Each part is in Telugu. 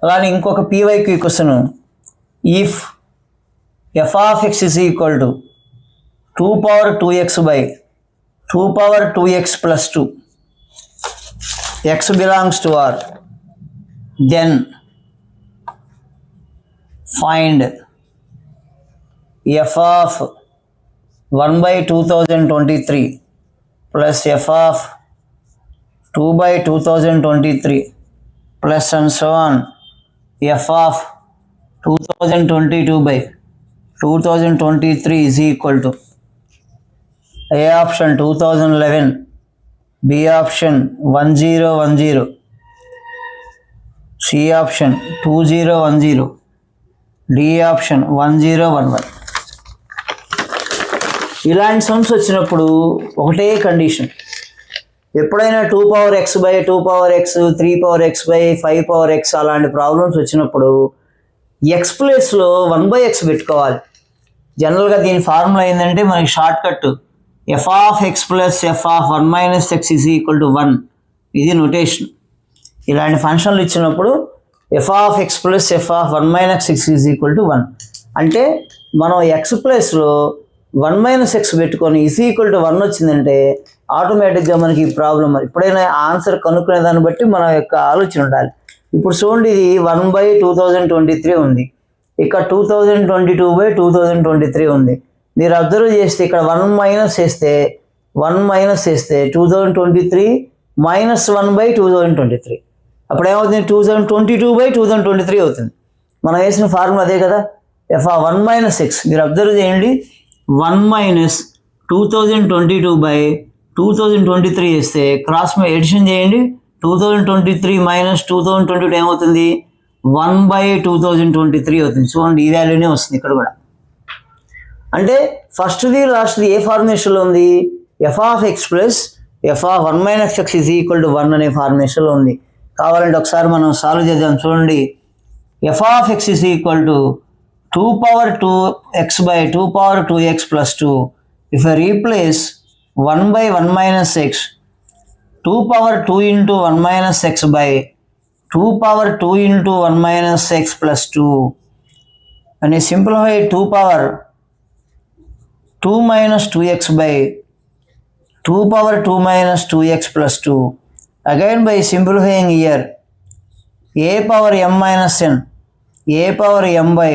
అలానే ఇంకొక PYQ question, if F of X is equal to 2 power 2x by 2 power 2x plus 2, x belongs to R, then find f of 1 by 2023 plus f of 2 by 2023 plus and so on f of 2022 by 2023 is equal to A option 2011, B option 1010, C option 2010, D option 1011. ఇలాంటి సమ్స్ వచ్చినప్పుడు ఒకటే కండిషన్, ఎప్పుడైనా 2 power x by 2 power x, 3 power x by 5 power x అలాంటి ప్రాబ్లమ్స్ వచ్చినప్పుడు ఎక్స్ ప్లేస్లో 1/x పెట్టుకోవాలి. జనరల్గా దీని ఫార్ములా ఏంటంటే మనకి short cut F of X plus F of 1 minus x is equal to 1. ఇది నొటేషన్. ఇలాంటి ఫంక్షన్లు ఇచ్చినప్పుడు F of X plus F of 1 minus x is equal to 1 అంటే మనం ఎక్స్ ప్లేస్లో 1 minus x పెట్టుకొని ఈజ్ ఈక్వల్ టు 1 వచ్చిందంటే ఆటోమేటిక్గా మనకి ప్రాబ్లం. ఎప్పుడైనా ఆన్సర్ కనుక్కునే దాన్ని బట్టి మన యొక్క ఆలోచన ఉండాలి. ఇప్పుడు చూడండి, ఇది 1/2023 ఉంది, ఇక్కడ 2022/2023 ఉంది. మీరు అబ్జర్వ్ చేస్తే ఇక్కడ 1 మైనస్ చేస్తే 2023 మైనస్ 1/2023 అప్పుడు ఏమవుతుంది, 2022/2023 అవుతుంది. మనం వేసిన ఫార్ములా అదే కదా, ఎఫ్ ఆఫ్ 1 minus x. మీరు అబ్జర్వ్ చేయండి, 1 minus 2022/2023 వేస్తే క్రాస్ ఎడిషన్ చేయండి, 2023 మైనస్ 2022 ఏమవుతుంది, 1/2023 అవుతుంది. చూడండి, ఈ వాల్యూనే వస్తుంది ఇక్కడ కూడా. అంటే ఫస్ట్ది లాస్ట్ది ఏ ఫార్మేషన్లో ఉంది, F of X plus F of 1 minus x is equal to 1 అనే ఫార్మేషన్లో ఉంది. కావాలంటే ఒకసారి మనం సాల్వ్ చేద్దాం. చూడండి, F of X is equal to 2 power 2x by 2 power 2x plus 2. If I replace 1 by 1 minus x, 2 power 2 into 1 minus x by 2 power 2 into 1 minus x plus 2. And I simplify 2 power 2 minus 2x by 2 power 2 minus 2x plus 2. Again by simplifying here, a power m minus n, a power m by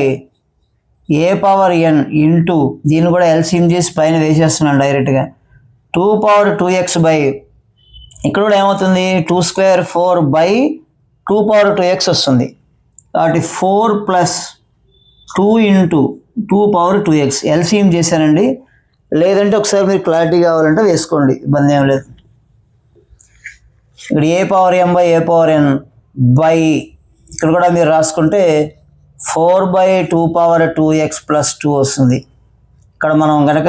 a power n into దీన్ని కూడా ఎల్సిఎం చేసి పైన వేసేస్తున్నాను డైరెక్ట్గా. 2 power 2x by ఇక్కడ కూడా ఏమవుతుంది, 2 square 4 by 2 power 2x వస్తుంది. కాబట్టి 4 plus 2 into 2 power 2x LCM చేశానండి. లేదంటే ఒకసారి మీరు క్లారిటీ కావాలంటే వేసుకోండి, ఇబ్బంది ఏం లేదు. ఇక్కడ A power M by A power N by ఇక్కడ కూడా మీరు రాసుకుంటే 4/2 power 2x plus 2 వస్తుంది. ఇక్కడ మనం కనుక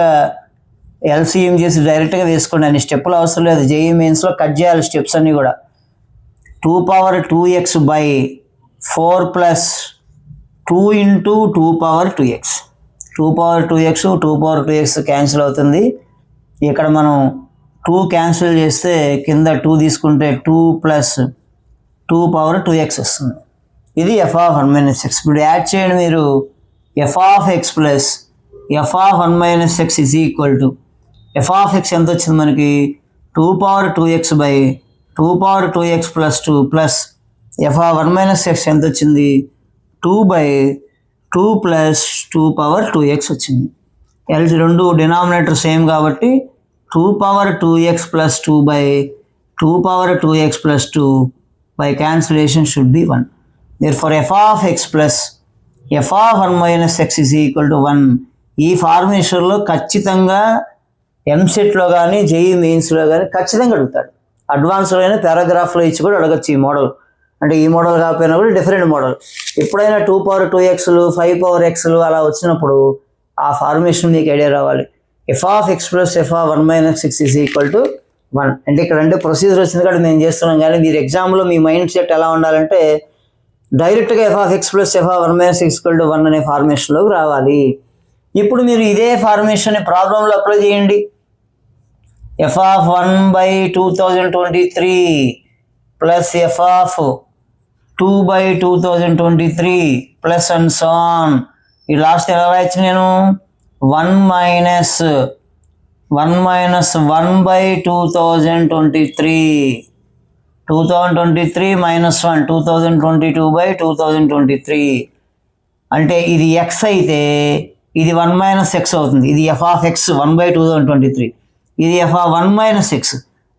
ఎల్సిఎం చేసి డైరెక్ట్గా వేసుకోండి, అన్ని స్టెప్పులు అవసరం లేదు. జేఈ మెయిన్స్లో కట్ చేయాలి స్టెప్స్ అన్నీ కూడా. 2 power 2x by 4 plus 2 into 2 power 2x. 2 power 2x 2 power 2x cancel అవుతుంది. ఇక్కడ మనం 2 క్యాన్సిల్ చేస్తే కింద 2 తీసుకుంటే 2 plus 2 power 2x వస్తుంది. ఇది ఎఫ్ ఆఫ్ 1 minus x. ఇప్పుడు యాడ్ చేయండి మీరు, F of X plus F of 1 minus x is equal to F of X ఎంత వచ్చింది మనకి, 2 power 2x by 2 power 2x plus 2 plus F of 1 minus x ఎంత వచ్చింది, 2/2 plus 2 power 2x వచ్చింది. ఎల్సి రెండు డినామినేటర్ సేమ్ కాబట్టి 2 power 2x plus 2 by 2 power 2x plus 2 by cancellation should be 1. Therefore f of x plus f of 1 minus x is equal to 1. ఈ ఫార్మేషన్లో ఖచ్చితంగా ఎంసెట్లో కానీ జేఈ మెయిన్స్లో కానీ ఖచ్చితంగా అడుగుతాడు. అడ్వాన్స్లో అయినా పారాగ్రాఫ్లో ఇచ్చి కూడా అడగచ్చు ఈ మోడల్. అంటే ఈ మోడల్ కాకపోయినా కూడా డిఫరెంట్ మోడల్. ఎప్పుడైనా 2 power 2xలు 5 power xలు అలా వచ్చినప్పుడు ఆ ఫార్మేషన్ మీకు ఐడియా రావాలి. F of X plus F of 1 minus x is equal to 1. అంటే ఇక్కడ అంటే ప్రొసీజర్ వచ్చింది కాబట్టి మేము చేస్తున్నాం, కానీ మీరు ఎగ్జామ్లో మీ మైండ్ సెట్ ఎలా ఉండాలంటే డైరెక్ట్గా F of X plus F of 1 minus x equal to 1 అనే ఫార్మేషన్లోకి రావాలి. ఇప్పుడు మీరు ఇదే ఫార్మేషన్ ప్రాబ్లంలో అప్లై చేయండి. F of 1/2023 plus F of 2/2023 plus and so on. ఈ లాస్ట్ ఎలా రాయొచ్చు నేను 1 - 1/2023 2023 - 1 2022/2023 అంటే ఇది ఎక్స్ అయితే ఇది 1 - x అవుతుంది. ఇది f of x 1/2023. ఇది f of 1 - x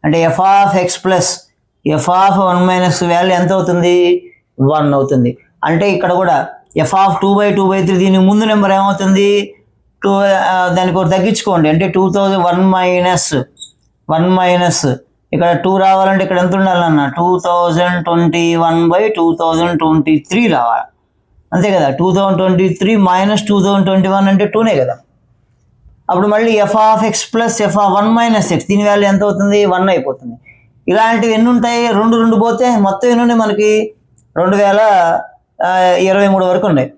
అంటే f of x plus f of 1 - x value ఎంత అవుతుంది 1 అవుతుంది. అంటే ఇక్కడ కూడా f of 2/2/3 దీనికి ముందు నెంబర్ ఏమవుతుంది 2, దానికి ఒకటి తగ్గించుకోండి అంటే 1 - ఇక్కడ 2 రావాలంటే ఇక్కడ ఎంత ఉండాలన్న 2021/2023 రావాలి అంతే కదా. 2023 - 2021 అంటే 2నే కదా. అప్పుడు మళ్ళీ f of x plus f of 1 - x దీని వాల్యూ ఎంత అవుతుంది 1 అయిపోతుంది. ఇలాంటివి ఎన్ని ఉంటాయి 2 పోతే మొత్తం ఎన్ని ఉన్నాయి మనకి 2023 వరకు ఉన్నాయి.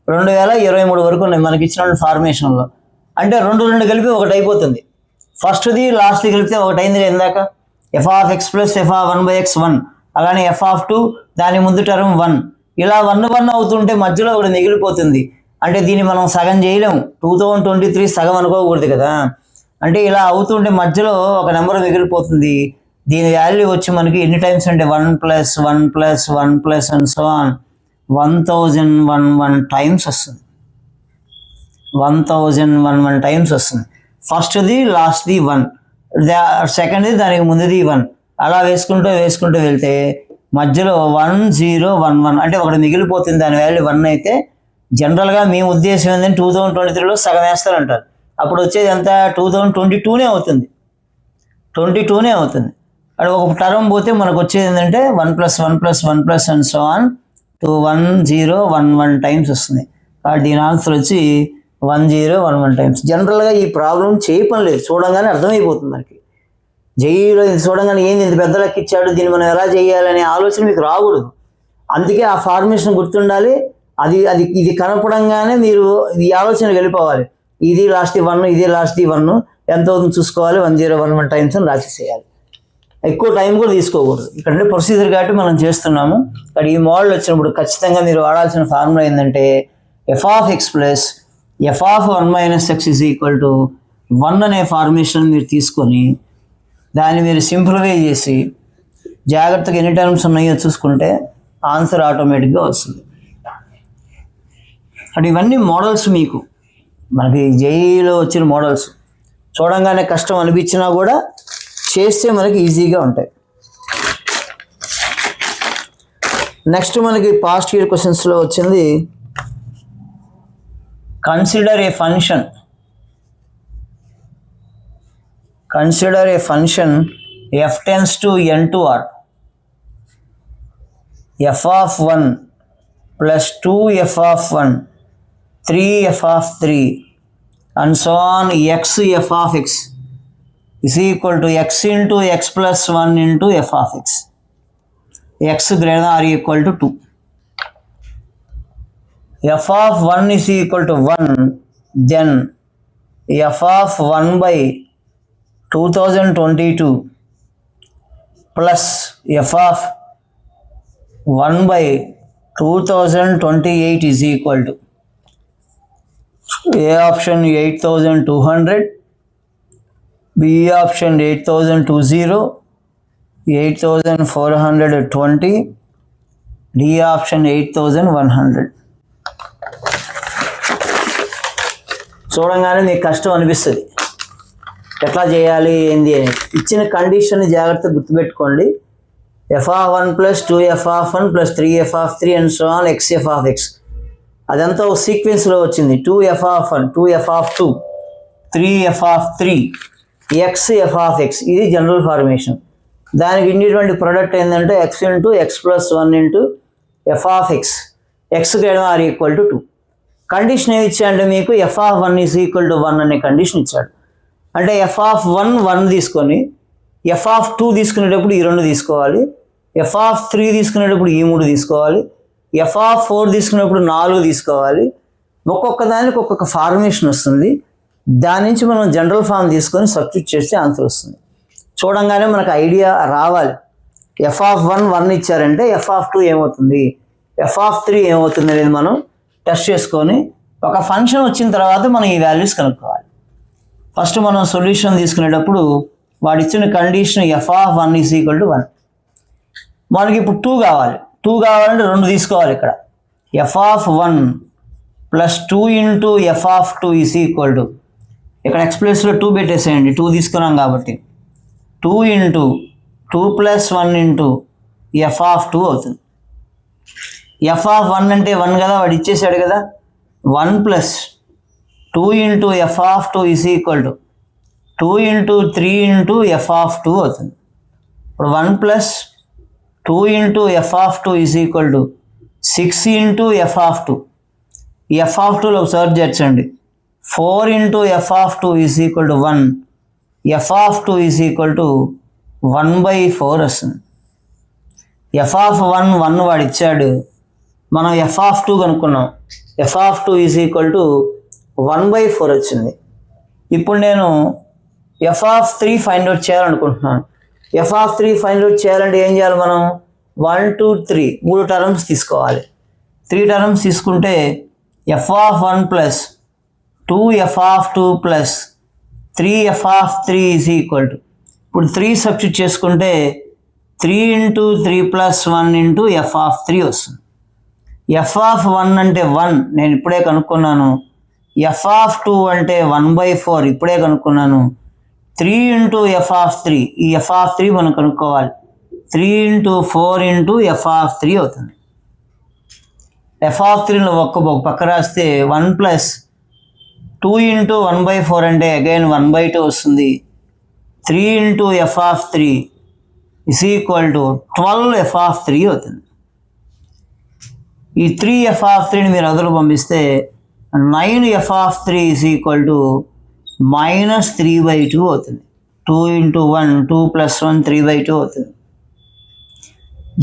2023 వరకు ఉన్నాయి మనకి ఇచ్చిన ఫార్మేషన్లో. అంటే 2 కలిపి ఒకటి అయిపోతుంది. ఫస్ట్ది లాస్ట్ది కలిపితే ఒకటి అయింది ఇందాక f of x plus f of 1/x 1. అలానే f of 2 దాని ముందు టర్మ్ 1. ఇలా 1 అవుతుంటే మధ్యలో ఒకటి మిగిలిపోతుంది. అంటే దీన్ని మనం సగం చేయలేము 2023 సగం అనుకోకూడదు కదా. అంటే ఇలా అవుతుంటే మధ్యలో ఒక నెంబర్ మిగిలిపోతుంది. దీని వాల్యూ వచ్చి మనకి ఎన్ని టైమ్స్ అంటే 1 + 1 + 1 + అండ్ సో ఆన్ 1011 టైమ్స్ వస్తుంది. 1011 టైమ్స్ వస్తుంది. ఫస్ట్ది లాస్ట్ది 1, సెకండ్ది దానికి ముందుది 1. అలా వేసుకుంటూ వెళ్తే మధ్యలో 1011 అంటే ఒకటి మిగిలిపోతుంది. దాని వాల్యూ 1 అయితే జనరల్గా మీ ఉద్దేశం ఏంటంటే 2023లో సగం వేస్తారంటారు. అప్పుడు వచ్చేది ఎంత 2022నే అవుతుంది. 22నే అవుతుంది. అది ఒక టర్మ్ పోతే మనకు వచ్చేది ఏంటంటే 1 + 1 + 1 + అండ్ సో ఆన్ 1011 టైమ్స్ వస్తుంది. కాబట్టి దీని ఆన్సర్ వచ్చి 1011 టైమ్స్. జనరల్గా ఈ ప్రాబ్లం చేయపని లేదు, చూడంగానే అర్థమైపోతుంది మనకి. జైలో ఇది చూడంగానే ఏంది ఇంత పెద్ద లెక్క ఇచ్చాడు దీన్ని మనం ఎలా చేయాలనే ఆలోచన మీకు రాకూడదు. అందుకే ఆ ఫార్మేషన్ గుర్తుండాలి. ఇది కనపడంగానే మీరు ఈ ఆలోచన వెళ్ళిపోవాలి. ఇది లాస్ట్ 1, ఇది లాస్ట్ 1 ఎంత అవుతుంది చూసుకోవాలి. 1011 టైమ్స్ అని రాసేసేయాలి. ఎక్కువ టైం కూడా తీసుకోకూడదు. ఇక్కడ ప్రొసీజర్ కాబట్టి మనం చేస్తున్నాము. ఇక్కడ ఈ మోడల్ వచ్చినప్పుడు ఖచ్చితంగా మీరు వాడాల్సిన ఫార్ములా ఏంటంటే f of x plus f of 1 - x = 1 అనే ఫార్మేషన్ మీరు తీసుకొని దాన్ని మీరు సింప్లిఫై చేసి జాగ్రత్తగా ఎన్ని టర్మ్స్ ఉన్నాయో చూసుకుంటే ఆన్సర్ ఆటోమేటిక్గా వస్తుంది. అంటే ఇవన్నీ మోడల్స్ మీకు మనకి జేఈలో వచ్చిన మోడల్స్ చూడంగానే కష్టం అనిపించినా కూడా చేస్తే మనకి ఈజీగా ఉంటాయి. నెక్స్ట్ మనకి పాస్ట్ ఇయర్ క్వశ్చన్స్లో వచ్చింది consider A function f tends to n to r f of 1 plus 2f of 1 3f of 3 and so on f of x is equal to x into x plus 1 into f of x. x greater than or equal to 2. f of 1 is equal to 1, then f of 1/2022 plus f of 1/2028 is equal to A option 8200, B option 8020, 8420, D option 8100. చూడంగానే మీకు కష్టం అనిపిస్తుంది ఎట్లా చేయాలి ఏంది అని. ఇచ్చిన కండిషన్ని జాగ్రత్తగా గుర్తుపెట్టుకోండి. f of 1 plus 2f of 1 plus 3f of 3 and so on xf of x. అదంతా ఒక సీక్వెన్స్లో వచ్చింది. 2f of 1, 2f of 2, 3f of 3, xf of x. ఇది జనరల్ ఫార్మేషన్. దానికి ఉండేటువంటి ప్రొడక్ట్ ఏంటంటే x into x plus 1 into f of x, x greater than or equal to 2. Condition ఏమి ఇచ్చాడంటే మీకు f of 1 is equal to 1 అనే కండిషన్ ఇచ్చాడు. అంటే f of 1 తీసుకొని f of 2 తీసుకునేటప్పుడు ఈ 2 తీసుకోవాలి, f of 3 తీసుకునేటప్పుడు ఈ 3 తీసుకోవాలి, f of 4 తీసుకునేటప్పుడు 4 తీసుకోవాలి. ఒక్కొక్క దానికి ఒక్కొక్క ఫార్మేషన్ వస్తుంది. దాని నుంచి మనం జనరల్ ఫార్మ్ తీసుకొని సబ్స్టిట్యూట్ చేస్తే ఆన్సర్ వస్తుంది. చూడంగానే మనకు ఐడియా రావాలి. f(1) ఇచ్చారంటే f(2) ఏమవుతుంది, f(3) ఏమవుతుంది అనేది మనం టెస్ట్ చేసుకొని ఒక ఫంక్షన్ వచ్చిన తర్వాత మనం ఈ వాల్యూస్ కనుక్కోవాలి. ఫస్ట్ మనం సొల్యూషన్ తీసుకునేటప్పుడు వాడు ఇచ్చిన కండిషన్ f(1) = 1. మనకి ఇప్పుడు 2 కావాలి. 2 కావాలంటే 2 తీసుకోవాలి. ఇక్కడ f(1) + 2 × f(2) = ఇక్కడ x ప్లేస్లో 2 పెట్టేసేయండి. 2 తీసుకున్నాం కాబట్టి 2 × 2 + 1 × f(2) అవుతుంది. f(1) అంటే 1 కదా, వాడు ఇచ్చేసాడు కదా. 1 + 2 × f(2) = 2 × 3 × f(2) అవుతుంది. ఇప్పుడు 1 + 2 × f(2) = 6 × f(2). ఈ f(2)లో ఒకసారి చేర్చండి. 4 × f(2) = 1. f(2) = 1/4 వస్తుంది. f(1) 1 వాడు ఇచ్చాడు, మనం f(2) కనుక్కున్నాం. f(2) = 1/4 వచ్చింది. ఇప్పుడు నేను f(3) ఫైండ్ అవుట్ చేయాలనుకుంటున్నాను. f(3) ఫైండ్ అవుట్ చేయాలంటే ఏం చేయాలి మనం? 1 2 3 3 టర్మ్స్ తీసుకోవాలి. 3 టర్మ్స్ తీసుకుంటే f(1) + 2f(2) + 3f(3) = ఇప్పుడు 3 సబ్స్టిట్యూట్ చేసుకుంటే 3 × 3 + 1 × f(3) వస్తుంది. f(1) అంటే 1 నేను ఇప్పుడే కనుక్కున్నాను. f(2) అంటే 1/4 ఇప్పుడే కనుక్కున్నాను. 3 × f(3) ఈ f(3) మనం కనుక్కోవాలి. 3 × 4 × f(3) అవుతుంది. f(3)లో ఒక్క పక్క రాస్తే 1 + 2 × 1/4 అంటే అగైన్ 1/2 వస్తుంది. 3 × f(3) = 12f(3) అవుతుంది. ఈ 3f(3)ని మీరు అదలు పంపిస్తే 9f(3) = -3/2 అవుతుంది. 2 × 1 2 + 1 3/2 అవుతుంది.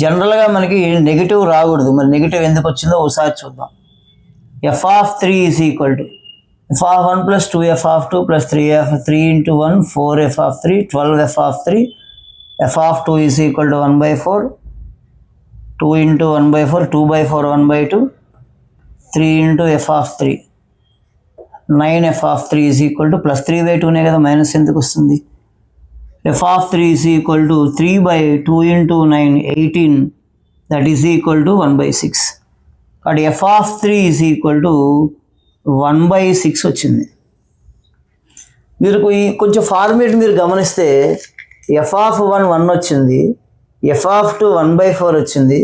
జనరల్గా మనకి నెగిటివ్ రాకూడదు. మరి నెగిటివ్ ఎందుకు వచ్చిందో ఒకసారి చూద్దాం. f(3) = f(1 + 2f(2) + 3 × 1 4f(3) 12f(3). f(2) = 1/4. 2 × 1/4 2/4 1/2. 3 × f(3) 9f(3) = +3/2నే కదా, మైనస్ ఎందుకు వస్తుంది? f(3) = 3/2 × 9 18, that is equal to 1/6. కాబట్టి f(3) = 1/6 వచ్చింది. మీరు కొంచెం ఫార్మేట్ మీరు గమనిస్తే f(1) 1 వచ్చింది, f(2) 1/4 వచ్చింది,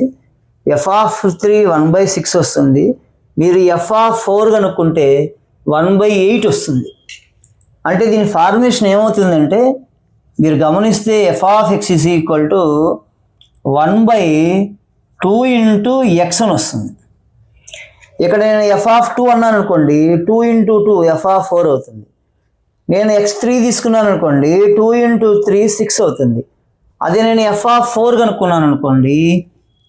f(3) 1/6 వస్తుంది. మీరు f(4) కనుక్కుంటే 1/8 వస్తుంది. అంటే దీని ఫార్మేషన్ ఏమవుతుందంటే మీరు గమనిస్తే f(x) = 1/2 × x అని వస్తుంది. ఇక్కడ నేను f(2) అన్నాను అనుకోండి, 2 × 2 f(4) అవుతుంది. నేను x3 తీసుకున్నాను అనుకోండి, 2 × 3 6 అవుతుంది. అదే నేను f(4) కనుక్కున్నాను అనుకోండి,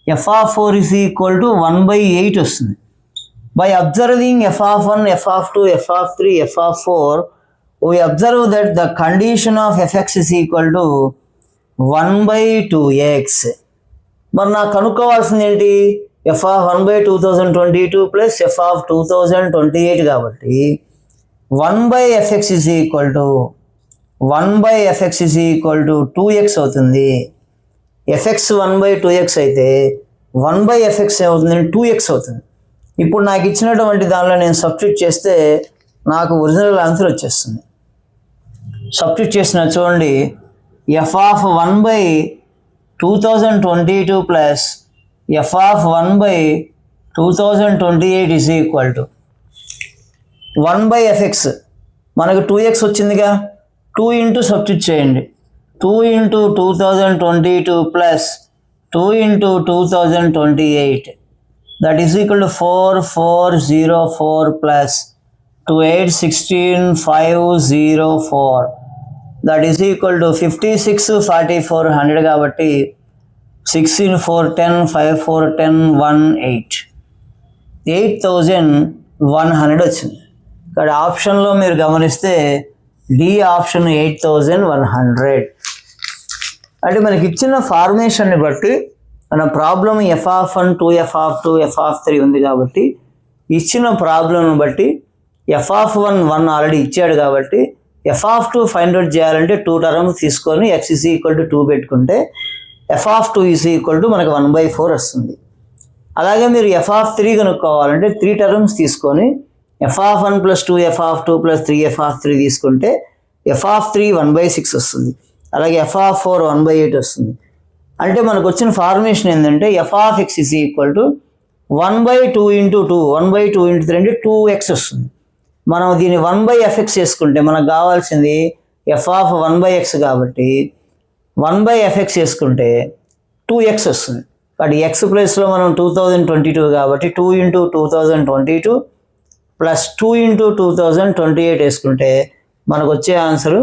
f(4) = 1/8 వస్తుంది. By observing f(1), f(2), f(3), f(4), we observe that the condition of fx = 1/2x. మరి నాకు కనుక్కోవాల్సింది ఏంటి? f(1/2022) + f(2028) కాబట్టి 1/fx = 2x అవుతుంది. fx 1/2x అయితే 1/fx ఏమవుతుంది? 2x అవుతుంది. ఇప్పుడు నాకు ఇచ్చినటువంటి దానిలో నేను సబ్స్టిట్యూట్ చేస్తే నాకు ఒరిజినల్ ఆన్సర్ వచ్చేస్తుంది. సబ్స్టిట్యూట్ చేసిన చూడండి, f(1/2022) + f(1/2028) = 1/fx. మనకు 2x వచ్చిందిగా, 2 × సబ్స్టిట్యూట్ చేయండి. 2 × 2022 + 2 × 2028, that is equal to 4404 + 28 16 504, that is equal to 56 44 100 కాబట్టి 16 4 10 5 4 10 1 8 8100 వచ్చింది. ఇక్కడ ఆప్షన్లో మీరు గమనిస్తే డి ఆప్షన్ 8100. అంటే మనకి ఇచ్చిన ఫార్మేషన్ని బట్టి మన ప్రాబ్లం f(1), 2f(2), f(3) ఉంది కాబట్టి ఇచ్చిన ప్రాబ్లంను బట్టి f(1) 1 ఆల్రెడీ ఇచ్చాడు కాబట్టి f(2) ఫైండ్ అవుట్ చేయాలంటే 2 టర్మ్స్ తీసుకొని x = 2 పెట్టుకుంటే f(2) మనకు 1/4 వస్తుంది. అలాగే మీరు f(3) కనుక్కోవాలంటే 3 టర్మ్స్ తీసుకొని f(1 + 2, f(2 + 3, f(3) తీసుకుంటే f(3) 1/6 వస్తుంది. అలాగే f(4) 1/8 వస్తుంది. అంటే మనకు వచ్చిన ఫార్మేషన్ ఏంటంటే f(x) = 1/2 × 2, 1/2 × 3 అంటే 2x వస్తుంది. మనం దీన్ని 1/fx చేసుకుంటే మనకు కావాల్సింది f(1/x) కాబట్టి 1/fx చేసుకుంటే 2x వస్తుంది. కాబట్టి x ప్లేస్లో మనం 2022 కాబట్టి 2 × 2022 + 2 × 2028 వేసుకుంటే మనకు వచ్చే ఆన్సరు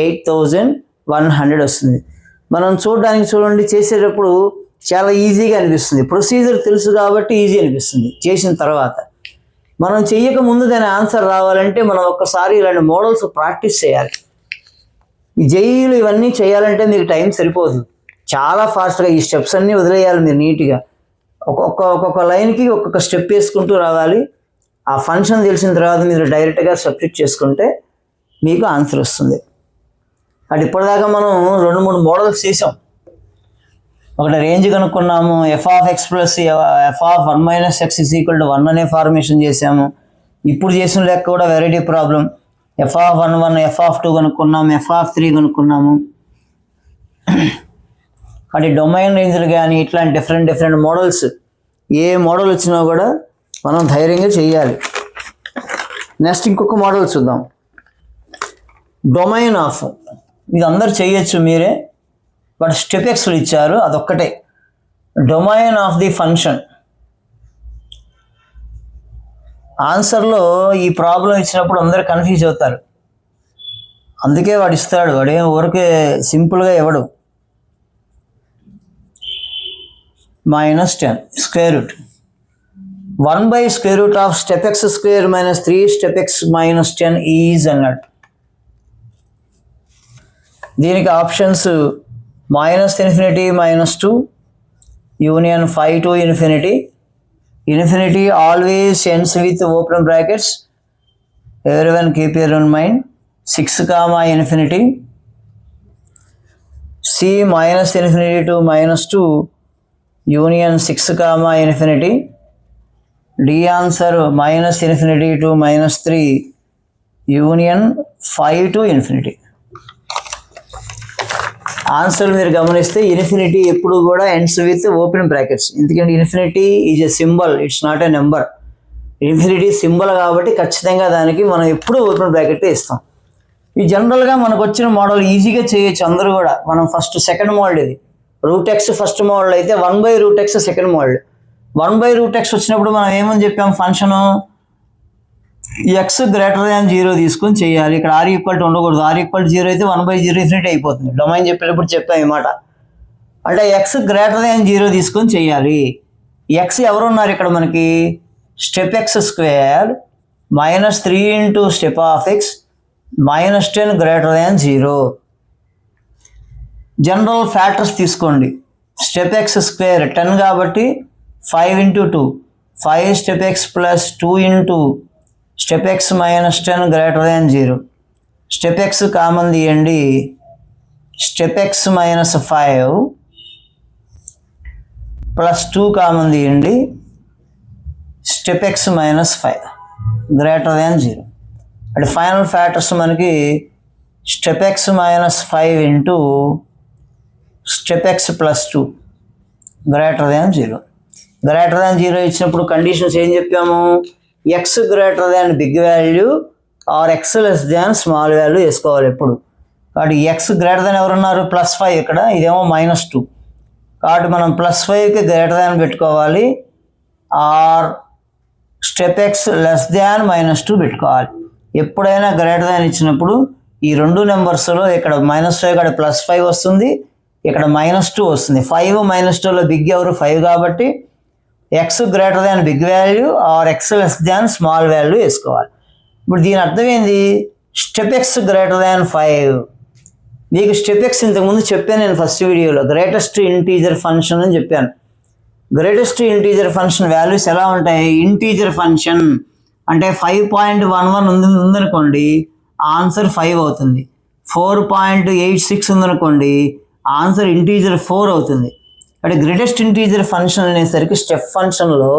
8100 వస్తుంది. మనం చూడండి చేసేటప్పుడు చాలా ఈజీగా అనిపిస్తుంది. ప్రొసీజర్ తెలుసు కాబట్టి ఈజీ అనిపిస్తుంది. చేసిన తర్వాత మనం చెయ్యక ముందు దాని ఆన్సర్ రావాలంటే మనం ఒక్కసారి ఇలాంటి మోడల్స్ ప్రాక్టీస్ చేయాలి. ఈ జేఈలు ఇవన్నీ చేయాలంటే మీకు టైం సరిపోదు. చాలా ఫాస్ట్గా ఈ స్టెప్స్ అన్నీ వదిలేయాలి మీరు నీట్గా. ఒక్కొక్క లైన్కి ఒక్కొక్క స్టెప్ వేసుకుంటూ రావాలి. ఆ ఫంక్షన్ తెలిసిన తర్వాత మీరు డైరెక్ట్గా సబ్స్టిట్యూట్ చేసుకుంటే మీకు ఆన్సర్ వస్తుంది. అటు ఇప్పటిదాకా మనం 2-3 మోడల్స్ చేసాం. ఒకటి రేంజ్ కనుక్కున్నాము, f(x) + f(1 - x) = 1 అనే ఫార్మేషన్ చేసాము. ఇప్పుడు చేసిన లెక్క కూడా variety problem. f(1) f(2) కనుక్కున్నాము, f(3) కనుక్కున్నాము. అంటే డొమైన్ రేంజ్లు కానీ ఇట్లాంటి డిఫరెంట్ మోడల్స్ ఏ మోడల్ వచ్చినా కూడా మనం ధైర్యంగా చేయాలి. నెక్స్ట్ ఇంకొక మోడల్ చూద్దాం. డొమైన్ ఆఫ్, ఇది అందరు చేయొచ్చు మీరే, బట్ స్టెప్ ఎక్స్లు ఇచ్చారు అదొక్కటే. డొమైన్ ఆఫ్ ది ఫంక్షన్ ఆన్సర్లో ఈ ప్రాబ్లం ఇచ్చినప్పుడు అందరు కన్ఫ్యూజ్ అవుతారు. అందుకే వాడు ఇస్తాడు, వాడేం ఊరికే సింపుల్గా ఇవ్వడు. -10 square root 1/√(step x² - 3 step x - 10) is అన్నాడు. దీనికి options -∞ -2 union 5 to ∞. Infinity always ends with open brackets. Everyone keep your own mind. 6, ∞. C -∞ to -2 union 6, ∞. D answer -∞ to -3 union 5 to ∞. Answer మీరు గమనిస్తే ఇన్ఫినిటీ ఎప్పుడు కూడా ఎండ్స్ విత్ ఓపెన్ బ్రాకెట్స్. ఎందుకంటే infinity is a symbol, it's not a number. Infinity symbol కాబట్టి ఖచ్చితంగా దానికి మనం ఎప్పుడు ఓపెన్ బ్రాకెట్ ఇస్తాం. ఈ జనరల్గా మనకు వచ్చిన మోడల్ ఈజీగా చేయొచ్చు అందరూ కూడా. మనం సెకండ్ మోడల్ ఇది. √x ఫస్ట్ మోడల్ అయితే 1/√x సెకండ్ మోడల్. 1/√x వచ్చినప్పుడు మనం ఏమని చెప్పాం, ఫంక్షను x > 0 తీసుకొని చేయాలి. ఇక్కడ r = ఉండకూడదు. r = 0 అయితే 1/0 ఇన్ఫినిటీ అయిపోతుంది. డొమైన్ చెప్పేటప్పుడు చెప్పాం ఈ మాట. అంటే x > 0 తీసుకొని చేయాలి. x ఎవరున్నారు ఇక్కడ మనకి? Step x² -3 × step of x -10 > 0. General factors తీసుకోండి. స్టెప్ x² 10 కాబట్టి 5 × 2 5 step x + 2 × step x - 10 > 0. Step x common తీయండి. స్టెప్ x - 5 + 2 కామన్ తీయండి. Step x - 5 > 0. అంటే ఫైనల్ ఫ్యాక్టర్స్ మనకి స్టెప్ x - 5 × స్టెప్ x + 2 > 0. > 0 ఇచ్చినప్పుడు కండిషన్స్ ఏం చెప్పాము? x > big value or x < small value వేసుకోవాలి ఎప్పుడు. కాబట్టి x > ఎవరున్నారు? +5 ఇక్కడ, ఇదేమో -2. కాబట్టి మనం +5కి > పెట్టుకోవాలి, ఆర్ స్టెప్ x < పెట్టుకోవాలి. ఎప్పుడైనా > ఇచ్చినప్పుడు ఈ రెండు నెంబర్స్లో ఇక్కడ -5 ఇక్కడ +5 వస్తుంది, ఇక్కడ -2 వస్తుంది. 5 - 2లో బిగ్ ఎవరు? 5 కాబట్టి x > big value or x < small value వేసుకోవాలి. ఇప్పుడు దీని అర్థం ఏంది? స్టెప్ x > 5 మీకు స్టెప్ ఎక్స్ ఇంతకుముందు చెప్పాను నేను ఫస్ట్ వీడియోలో, గ్రేటెస్ట్ ఇంటీజర్ ఫంక్షన్ అని చెప్పాను. గ్రేటెస్ట్ ఇంటీజర్ ఫంక్షన్ వాల్యూస్ ఎలా ఉంటాయి? ఇంటీజర్ ఫంక్షన్ అంటే 5.11 ఉందనుకోండి, ఆన్సర్ 5 అవుతుంది. 4.86 ఉందనుకోండి, ఆన్సర్ ఇంటీజర్ 4 అవుతుంది. అంటే గ్రేటెస్ట్ ఇంటీజర్ ఫంక్షన్ అనేసరికి స్టెప్ ఫంక్షన్లో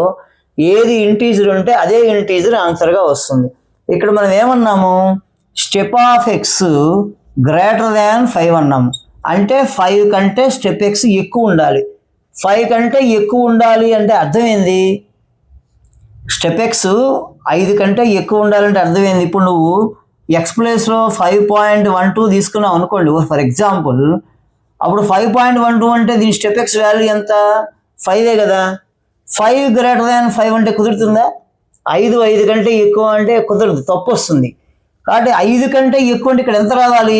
ఏది ఇంటీజర్ ఉంటే అదే ఇంటీజర్ ఆన్సర్గా వస్తుంది. ఇక్కడ మనం ఏమన్నాము? Step of x greater than 5 అన్నాము. అంటే 5 కంటే స్టెప్ ఎక్స్ ఎక్కువ ఉండాలి. 5 కంటే ఎక్కువ ఉండాలి అంటే అర్థమైంది, స్టెప్ ఎక్స్ 5 కంటే ఎక్కువ ఉండాలంటే అర్థమైంది. ఇప్పుడు నువ్వు ఎక్స్ ప్లేస్లో 5.12 తీసుకున్నావు అనుకోండి ఫర్ ఎగ్జాంపుల్, అప్పుడు 5.12 అంటే దీని స్టెప్ ఎక్స్ వాల్యూ ఎంత? 5 కదా. 5 గ్రేటర్ దాన్ 5 అంటే కుదురుతుందా? 5 కంటే ఎక్కువ అంటే కుదరదు, తప్పు వస్తుంది. కాబట్టి 5 కంటే ఎక్కువ అంటే ఇక్కడ ఎంత రావాలి?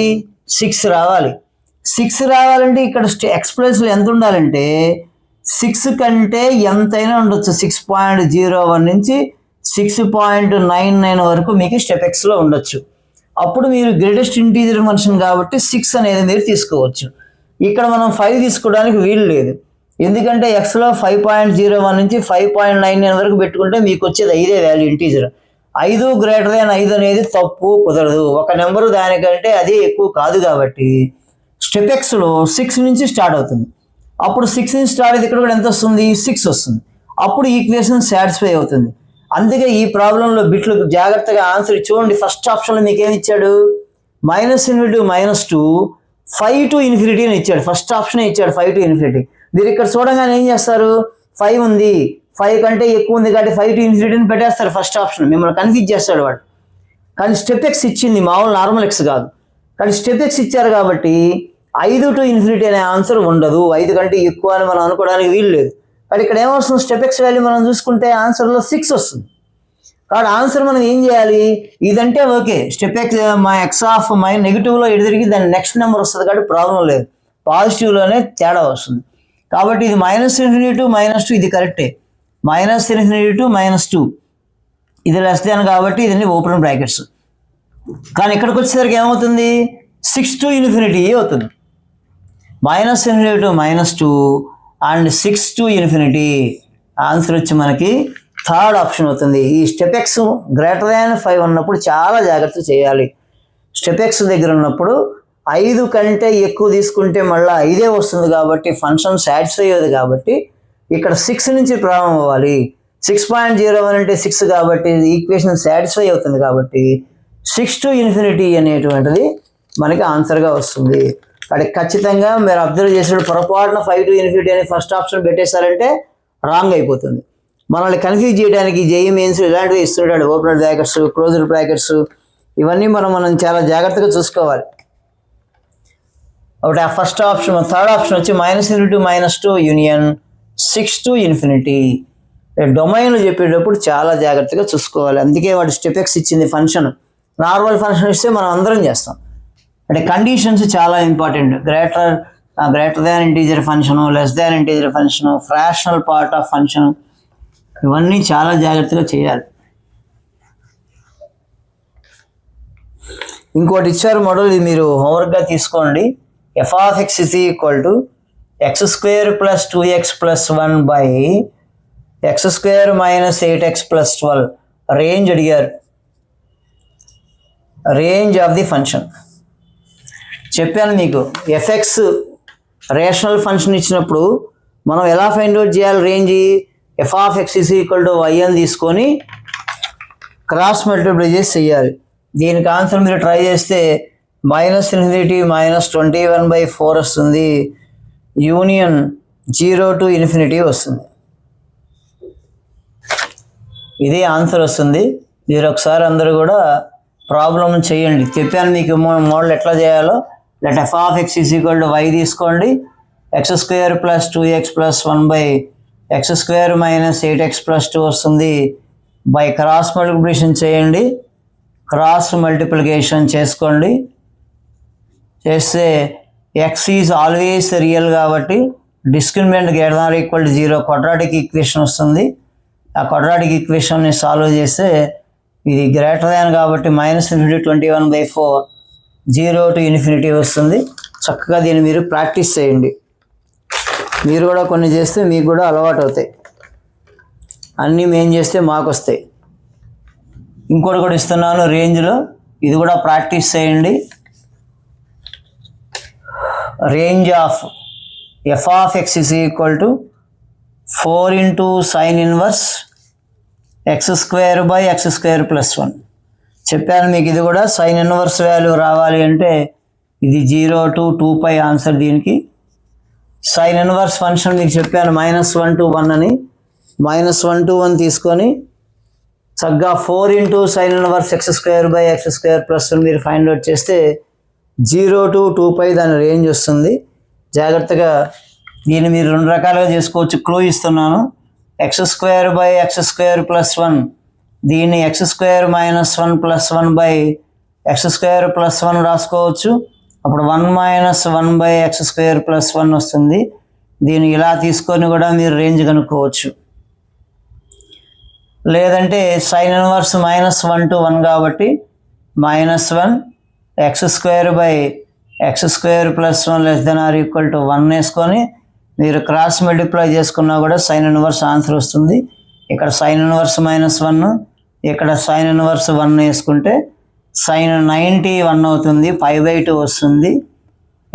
6 రావాలి. 6 రావాలంటే ఇక్కడ ఎక్స్ ప్లేస్లో ఎంత ఉండాలంటే 6 కంటే ఎంతైనా ఉండొచ్చు. 6.01 నుంచి 6.99 వరకు మీకు స్టెప్ ఎక్స్లో ఉండొచ్చు. అప్పుడు మీరు గ్రేటెస్ట్ ఇంటీజర్ ఫంక్షన్ కాబట్టి 6 అనేది మీరు తీసుకోవచ్చు. ఇక్కడ మనం 5 తీసుకోవడానికి వీలు లేదు, ఎందుకంటే ఎక్స్లో 5.01 నుంచి 5.99 వరకు పెట్టుకుంటే మీకు వచ్చేది 5 వాల్యూ ఇంటీజర్. 5 గ్రేటర్ దాన్ 5 అనేది తప్పు, కుదరదు. ఒక నెంబరు దానికంటే అది ఎక్కువ కాదు కాబట్టి స్టెప్ ఎక్స్లో 6 నుంచి స్టార్ట్ అవుతుంది. అప్పుడు 6 నుంచి స్టార్ట్ అయితే ఇక్కడ కూడా ఎంత వస్తుంది? 6 వస్తుంది. అప్పుడు ఈక్వేషన్ సాటిస్ఫై అవుతుంది. అందుకే ఈ ప్రాబ్లంలో బిట్లు జాగ్రత్తగా ఆన్సర్ చూడండి. ఫస్ట్ ఆప్షన్లో మీకు ఏమి ఇచ్చాడు? -∞ -2 5 to ∞ అని ఇచ్చాడు. ఫస్ట్ ఆప్షన్ ఇచ్చాడు 5 to ∞. మీరు ఇక్కడ చూడగానే ఏం చేస్తారు? 5 ఉంది, 5 కంటే ఎక్కువ ఉంది కాబట్టి 5 to ∞ అని పెట్టేస్తారు ఫస్ట్ ఆప్షన్. మిమ్మల్ని కన్ఫ్యూజ్ చేస్తాడు వాడు. కానీ స్టెప్ ఎక్స్ ఇచ్చింది, మామూలు నార్మల్ ఎక్స్ కాదు. కానీ స్టెప్ ఎక్స్ ఇచ్చారు కాబట్టి 5 to ∞ అనే ఆన్సర్ ఉండదు. 5 కంటే ఎక్కువ అని మనం అనుకోవడానికి వీలు లేదు. కానీ ఇక్కడ ఏమొస్తుంది? స్టెప్ ఎక్స్ వాల్యూ మనం చూసుకుంటే ఆన్సర్లో 6 వస్తుంది. కాబట్టి ఆన్సర్ మనం ఏం చేయాలి? ఇదంటే ఓకే, స్టెప్ ఎక్స్ మా ఎక్స్ ఆఫ్ మై నెగిటివ్లో ఎదురికి దాని నెక్స్ట్ నెంబర్ వస్తుంది కాబట్టి ప్రాబ్లం లేదు, పాజిటివ్లోనే తేడా వస్తుంది. కాబట్టి ఇది -∞ to -2 ఇది కరెక్టే. -∞ to -2 ఇది లెస్ దాన్ కాబట్టి ఇది ఓపెన్ బ్రాకెట్స్. కానీ ఇక్కడికి వచ్చేసరికి ఏమవుతుంది? 6 to ∞ అవుతుంది. -∞ to -2 అండ్ 6 to ∞. ఆన్సర్ వచ్చి మనకి థర్డ్ ఆప్షన్ అవుతుంది. ఈ స్టెప్ ఎక్స్ గ్రేటర్ దాన్ 5 ఉన్నప్పుడు చాలా జాగ్రత్త చేయాలి. స్టెప్ ఎక్స్ దగ్గర ఉన్నప్పుడు 5 కంటే ఎక్కువ తీసుకుంటే మళ్ళీ 5 వస్తుంది కాబట్టి ఫంక్షన్ సాటిస్ఫై అయ్యేది. కాబట్టి ఇక్కడ 6 నుంచి ప్రారంభం అవ్వాలి. 6.01 అంటే 6 కాబట్టి ఈక్వేషన్ సాటిస్ఫై అవుతుంది. కాబట్టి 6 to ∞ అనేటువంటిది మనకి ఆన్సర్గా వస్తుంది. అది ఖచ్చితంగా మీరు అబ్జర్వ్ చేసినప్పుడు పొరపాటున 5 to ∞ అని ఫస్ట్ ఆప్షన్ పెట్టేశారంటే రాంగ్ అయిపోతుంది. మనల్ని కన్ఫ్యూజ్ చేయడానికి జేఈ మెయిన్స్ ఇలాంటివి ఇస్తుంటాడు, ఓపెన్ బ్రాకెట్స్, క్లోజ్డ్ బ్రాకెట్స్, ఇవన్నీ మనం చాలా జాగ్రత్తగా చూసుకోవాలి. ఒకటి ఆ ఫస్ట్ ఆప్షన్. థర్డ్ ఆప్షన్ వచ్చి -∞ to -2 యూనియన్ 6 to ∞. డొమైన్లు చెప్పేటప్పుడు చాలా జాగ్రత్తగా చూసుకోవాలి. అందుకే వాడు స్టెప్ ఎక్స్ ఇచ్చింది ఫంక్షన్. నార్మల్ ఫంక్షన్ ఇస్తే మనం అందరం చేస్తాం. అంటే కండిషన్స్ చాలా important. Greater than integer function, less than integer function, fractional part of function, ఇవన్నీ చాలా జాగ్రత్తగా చేయాలి. ఇంకోటి ఇచ్చారు మోడల్, ఇది మీరు హోంవర్క్గా తీసుకోండి. f(x) = x² + 2x + 1 / x² - 8x + 12. Range అడిగారు, రేంజ్ ఆఫ్ ది ఫంక్షన్ చెప్పాను మీకు. ఎఫ్ఎక్స్ రేషనల్ ఫంక్షన్ ఇచ్చినప్పుడు మనం ఎలా ఫైండ్ అవుట్ చేయాలి? రేంజ్ f(x) = y అని తీసుకొని క్రాస్ మల్టిప్లై చేసి చెయ్యాలి. దీనికి ఆన్సర్ మీరు ట్రై చేస్తే -∞ -21/4 వస్తుంది. యూనియన్ 0 to ∞ వస్తుంది. ఇది ఆన్సర్ వస్తుంది. మీరు ఒకసారి అందరూ కూడా ప్రాబ్లం చేయండి. చెప్పాను మీకు మోడల్ ఎట్లా చేయాలో. లెట్ f(x) = y తీసుకోండి, x² + 2x + 1 / x² - 8x + 2 వస్తుంది. బై క్రాస్ మల్టిప్లికేషన్ చేయండి. క్రాస్ మల్టిప్లికేషన్ చేసుకోండి. చేస్తే x ఈజ్ ఆల్వేస్ రియల్ కాబట్టి డిస్క్రిమినెంట్ > 0 క్వాడ్రాటిక్ ఈక్వేషన్ వస్తుంది. ఆ క్వాడ్రాటిక్ ఈక్వేషన్ని సాల్వ్ చేస్తే ఇది గ్రేటర్ దాన్ కాబట్టి -∞ 21/4 0 to ∞ వస్తుంది. చక్కగా దీన్ని మీరు ప్రాక్టీస్ చేయండి. మీరు కూడా కొన్ని చేస్తే మీకు కూడా అలవాటు అవుతాయి. అన్నీ మేము చేస్తే మాకు వస్తాయి. ఇంకోటి కూడా ఇస్తున్నాను రేంజ్లో, ఇది కూడా ప్రాక్టీస్ చేయండి. Range of F of X is equal to 4 into sin inverse x square by x square plus 1. చెప్పాను మీకు, ఇది కూడా సైన్ ఇన్వర్స్ వాల్యూ రావాలి అంటే ఇది 0 to 2π ఆన్సర్ దీనికి. సైన్ ఇన్వర్స్ ఫంక్షన్ మీకు చెప్పాను -1 to 1 అని. -1 to 1 తీసుకొని చక్కగా 4 into sin inverse x square by x square plus 1 మీరు ఫైండ్ అవుట్ చేస్తే 0 to 2π దాని రేంజ్ వస్తుంది. జాగ్రత్తగా దీన్ని మీరు రెండు రకాలుగా చేసుకోవచ్చు. క్లూ ఇస్తున్నాను. x square by x square plus 1, దీన్ని x square minus 1 plus 1 by x square plus 1 రాసుకోవచ్చు. అప్పుడు 1 minus 1 by x square plus 1 వస్తుంది. దీన్ని ఇలా తీసుకొని కూడా మీరు రేంజ్ కనుక్కోవచ్చు. లేదంటే సైన్ ఇన్వర్స్ -1 to 1 కాబట్టి -1 x square by x square plus 1 less than or equal to 1 వేసుకొని మీరు క్రాస్ మల్టిప్లై చేసుకున్నా కూడా సైన్ ఇన్వర్స్ ఆన్సర్ వస్తుంది. ఇక్కడ సైన్ ఇన్వర్స్ -1, ఇక్కడ సైన్ ఇన్వర్స్ 1 వేసుకుంటే సైన్ 90 1 అవుతుంది, π/2 వస్తుంది.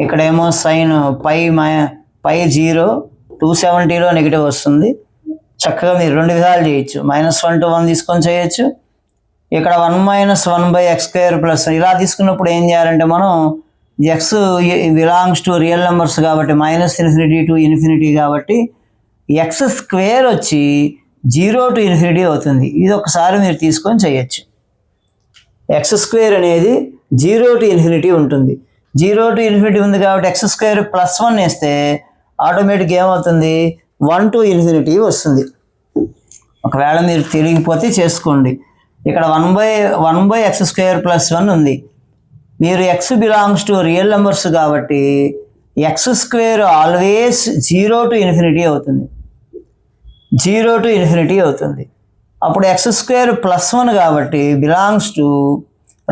ఇక్కడేమో సైన్ π 0 270లో నెగిటివ్ వస్తుంది. చక్కగా మీరు రెండు విధాలు చేయొచ్చు. -1 to 1 తీసుకొని చేయొచ్చు. ఇక్కడ 1 minus 1 by x square plus 1 ఇలా తీసుకున్నప్పుడు ఏం చేయాలంటే మనం x belongs to real numbers కాబట్టి -∞ to ∞ కాబట్టి x స్క్వేర్ వచ్చి 0 to ∞ అవుతుంది. ఇది ఒకసారి మీరు తీసుకొని చేయొచ్చు. x స్క్వేర్ అనేది 0 to ∞ ఉంటుంది. 0 to ∞ ఉంది కాబట్టి x స్క్వేర్ ప్లస్ 1 వేస్తే ఆటోమేటిక్గా ఏమవుతుంది 1 to ∞ వస్తుంది. ఒకవేళ మీరు తెలియకపోతే చేసుకోండి. ఇక్కడ 1 by x square plus 1 ఉంది. మీరు x belongs to real numbers కాబట్టి x స్క్వేర్ ఆల్వేస్ 0 to ∞ అవుతుంది. 0 to ∞ అవుతుంది. అప్పుడు x స్క్వేర్ ప్లస్ 1 కాబట్టి బిలాంగ్స్ టు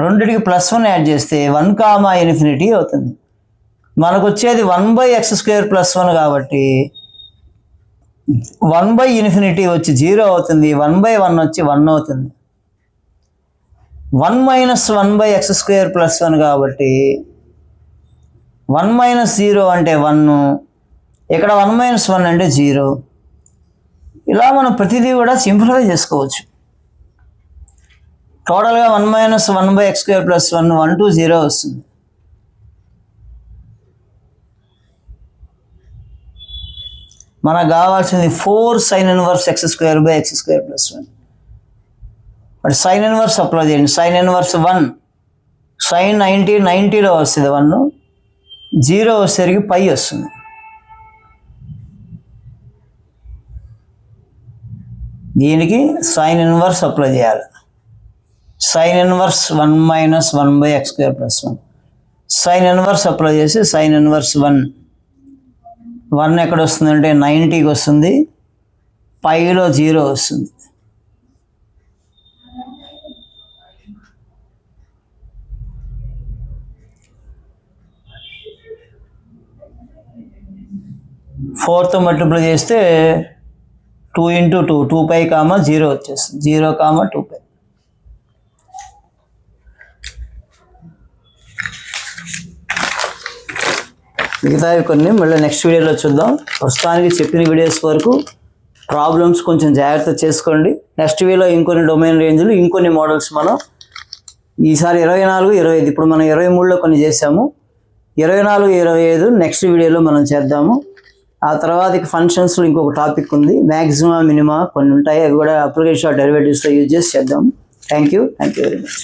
రెండిటికి +1 యాడ్ చేస్తే 1, ∞ అవుతుంది. మనకు వచ్చేది 1 by x square plus 1 కాబట్టి 1 by ∞ వచ్చి 0 అవుతుంది. 1 by 1 వచ్చి 1 అవుతుంది. 1 minus 1 by x square plus 1 కాబట్టి 1 minus 0 అంటే 1, ఇక్కడ 1 minus 1 అంటే 0. ఇలా మనం ప్రతిదీ కూడా సింప్లిఫై చేసుకోవచ్చు. టోటల్గా 1 minus 1 by x square plus 1 1 to 0 వస్తుంది. మనకు కావాల్సింది 4 sin inverse x square by x square plus 1. But sine inverse apply చేయండి. సైన్ ఇన్వర్స్ 1 సైన్ 90లో వస్తుంది 1, 0 వచ్చేసరికి π వస్తుంది. దీనికి సైన్ ఇన్వర్స్ అప్లై చేయాలి. Sine inverse 1 minus 1 by x square plus 1. Sine inverse apply చేసి సైన్ ఇన్వర్స్ 1 ఎక్కడ వస్తుందంటే 90కి వస్తుంది, πలో 0 వస్తుంది. ఫోర్తో మల్టిప్లై చేస్తే 2 into 2 2π, 0 వచ్చేస్తుంది. 0, 2π. మిగతావి కొన్ని మళ్ళీ నెక్స్ట్ వీడియోలో చూద్దాం. ప్రస్తుతానికి చెప్పిన వీడియోస్ వరకు ప్రాబ్లమ్స్ కొంచెం జాగ్రత్త చేసుకోండి. నెక్స్ట్ వీడియోలో ఇంకొన్ని డొమైన్ రేంజ్లు, ఇంకొన్ని మోడల్స్ మనం ఈసారి 24, 25 ఇప్పుడు మనం 23లో కొన్ని చేసాము. 24, 25 నెక్స్ట్ వీడియోలో మనం చేద్దాము. ఆ తర్వాత ఫంక్షన్స్లో ఇంకొక టాపిక్ ఉంది, మ్యాక్సిమా మినిమా కొన్ని ఉంటాయి. అవి కూడా అప్లికేషన్ డెరివేటివ్స్లో యూజ్ చేసి చేద్దాం. Thank you very much.